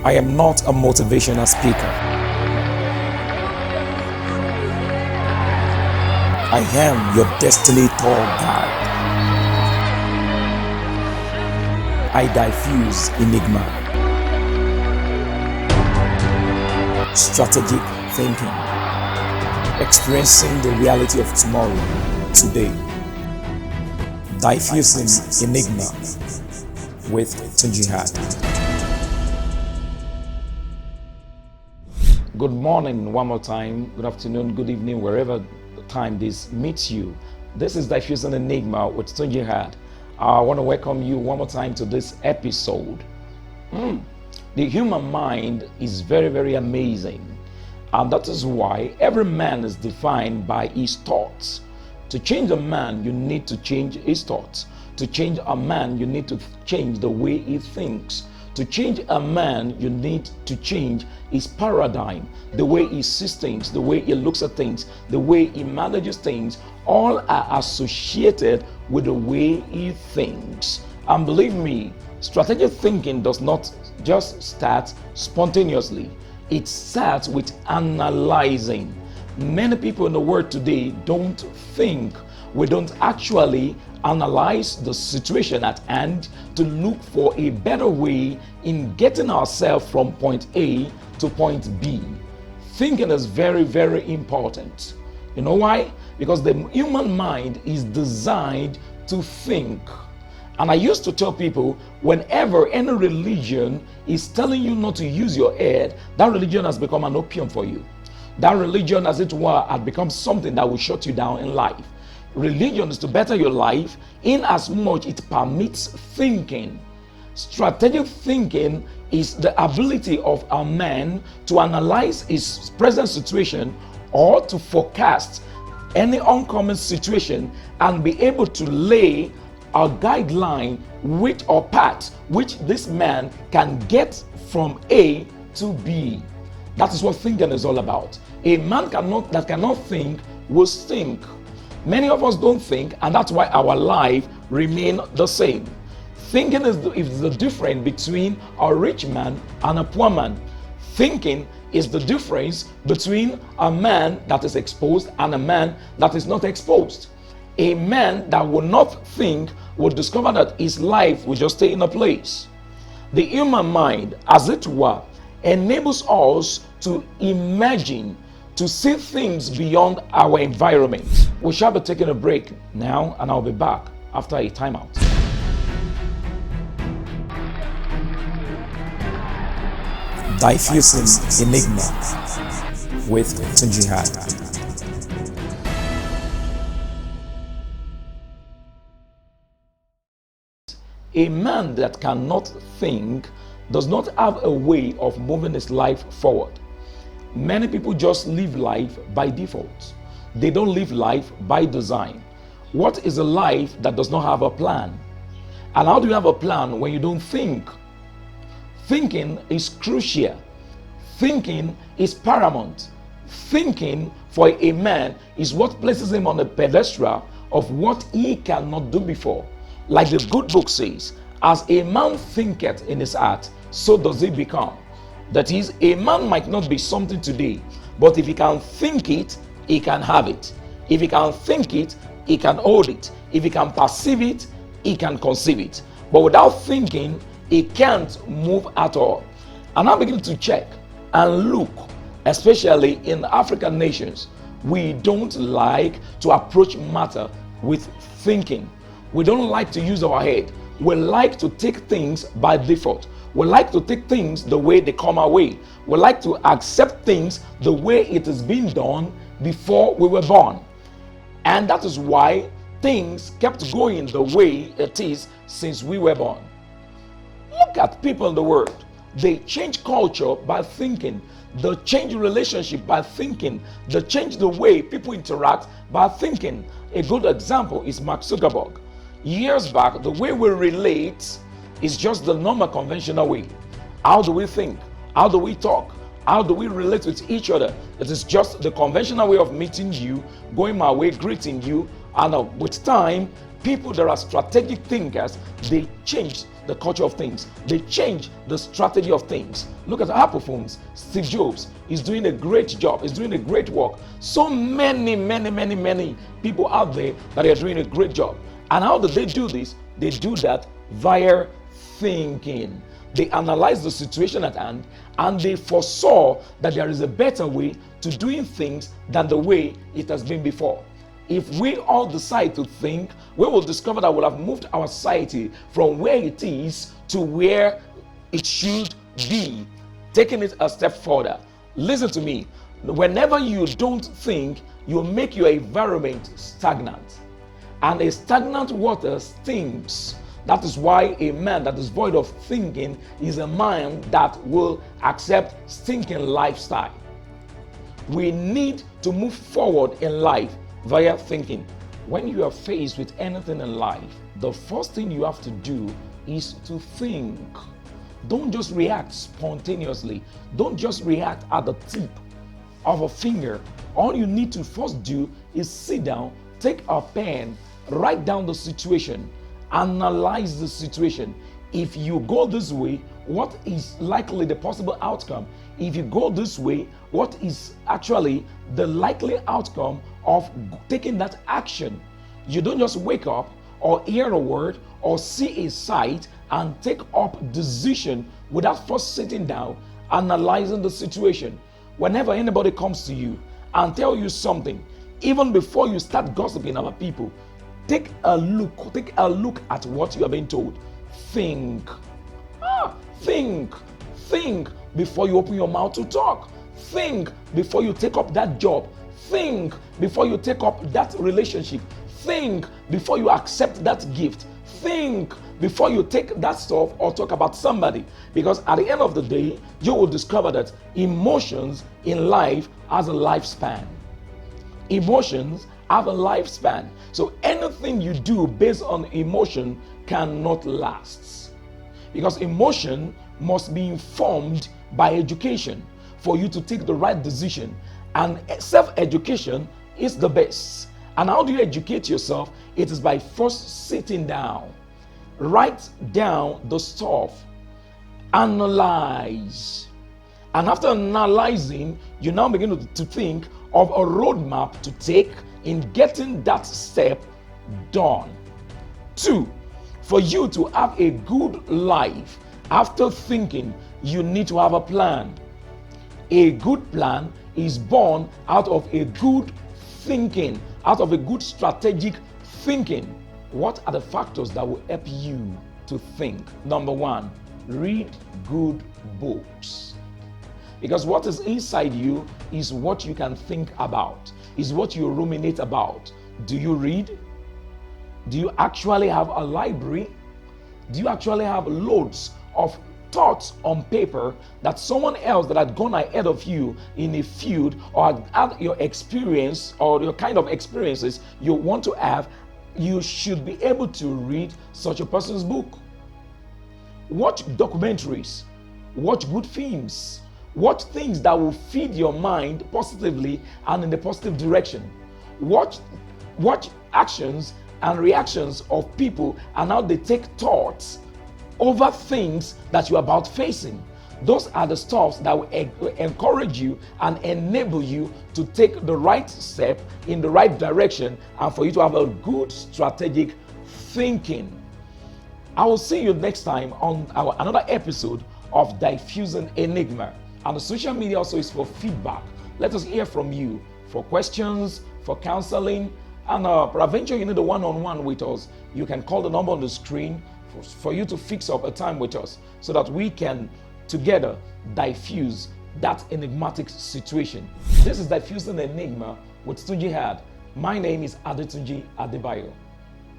I am not a motivational speaker. I am your destiny tour guide. I diffuse enigma, strategic thinking, experiencing the reality of tomorrow, today. Diffusing enigma with Tungy Hard. Good morning, one more time. Good afternoon, good evening, wherever time this meets you. This is Diffusing Enigma with Tungy Hard. I want to welcome you one more time to this episode. The human mind is very, very amazing. And that is why every man is defined by his thoughts. To change a man, you need to change his thoughts. To change a man, you need to change the way he thinks. To change a man, you need to change his paradigm, the way he sees things, the way he looks at things, the way he manages things, all are associated with the way he thinks. And believe me, strategic thinking does not just start spontaneously. It starts with analyzing. Many people in the world today don't think. We don't actually analyze the situation at hand to look for a better way in getting ourselves from point A to point B. Thinking is very, very important. You know why? Because the human mind is designed to think. And I used to tell people, whenever any religion is telling you not to use your head, that religion has become an opium for you. That religion, as it were, has become something that will shut you down in life. Religion is to better your life in as much it permits thinking. Strategic thinking is the ability of a man to analyze his present situation or to forecast any oncoming situation and be able to lay a guideline which or path which this man can get from A to B. That is what thinking is all about. A man that cannot think will stink. Many of us don't think, and that's why our life remain the same. Thinking is the difference between a rich man and a poor man. Thinking is the difference between a man that is exposed and a man that is not exposed. A man that will not think will discover that his life will just stay in a place. The human mind, as it were, enables us to imagine, to see things beyond our environment. We shall be taking a break now, and I'll be back after a timeout. Diffusing enigma with Tungy Hard. A man that cannot think does not have a way of moving his life forward. Many people just live life by default. They don't live life by design. What is a life that does not have a plan? And how do you have a plan when you don't think? Thinking is crucial. Thinking is paramount. Thinking for a man is what places him on a pedestal of what he cannot do before. Like the good book says, as a man thinketh in his heart, so does he become. That is, a man might not be something today, but if he can think it, he can have it. If he can think it, he can hold it. If he can perceive it, he can conceive it. But without thinking, he can't move at all. And I'm beginning to check and look, especially in African nations, we don't like to approach matter with thinking. We don't like to use our head. We like to take things by default. We like to take things the way they come our way. We like to accept things the way it is being done before we were born. And that is why things kept going the way it is since we were born. Look at people in the world. They change culture by thinking. They change relationship by thinking. They change the way people interact by thinking. A good example is Mark Zuckerberg. Years back, the way we relate is just the normal conventional way. How do we think? How do we talk? How do we relate with each other? It is just the conventional way of meeting you, going my way, greeting you, And with time, people that are strategic thinkers, they change the culture of things. They change the strategy of things. Look at Apple phones. Steve Jobs is doing a great job. He's doing a great work. So many people out there that are doing a great job. And how do they do this? They do that via thinking. They analyze the situation at hand and they foresaw that there is a better way to doing things than the way it has been before. If we all decide to think, we will discover that we'll have moved our society from where it is to where it should be, taking it a step further. Listen to me. Whenever you don't think, you make your environment stagnant. And a stagnant water stinks. That is why a man that is void of thinking is a man that will accept stinking lifestyle. We need to move forward in life via thinking. When you are faced with anything in life, the first thing you have to do is to think. Don't just react spontaneously. Don't just react at the tip of a finger. All you need to first do is sit down, take a pen, write down the situation, analyze the situation. If you go this way, what is likely the possible outcome? If you go this way, what is actually the likely outcome of taking that action? You don't just wake up or hear a word or see a sight and take up decision without first sitting down, analyzing the situation. Whenever anybody comes to you and tell you something, even before you start gossiping about people, take a look at what you are being told. Think. Think before you open your mouth to talk. Think before you take up that job. Think before you take up that relationship. Think before you accept that gift. Think before you take that stuff or talk about somebody. Because at the end of the day, you will discover that emotions in life has a lifespan. Emotions have a lifespan. So anything you do based on emotion cannot last. Because emotion must be informed by education for you to take the right decision. And self-education is the best. And how do you educate yourself? It is by first sitting down. Write down the stuff. Analyze. And after analyzing, you now begin to think of a roadmap to take in getting that step done. 2, for you to have a good life, after thinking, you need to have a plan. A good plan is born out of a good thinking, out of a good strategic thinking. What are the factors that will help you to think? Number 1, read good books. Because what is inside you is what you can think about, is what you ruminate about. Do you read? Do you actually have a library? Do you actually have loads of thoughts on paper that someone else that had gone ahead of you in a field or had your experience or your kind of experiences you want to have? You should be able to read such a person's book. Watch documentaries, watch good films, watch things that will feed your mind positively and in the positive direction. Watch actions and reactions of people and how they take thoughts over things that you're about facing. Those are the stuffs that will encourage you and enable you to take the right step in the right direction and for you to have a good strategic thinking. I will see you next time on another episode of Diffusing Enigma. And the social media also is for feedback. Let us hear from you for questions, for counseling, and peradventure you need a one-on-one with us. You can call the number on the screen for you to fix up a time with us so that we can together diffuse that enigmatic situation. This is Diffusing Enigma with Tungy Hard. My name is Tungy Adebayo.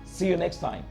See you next time.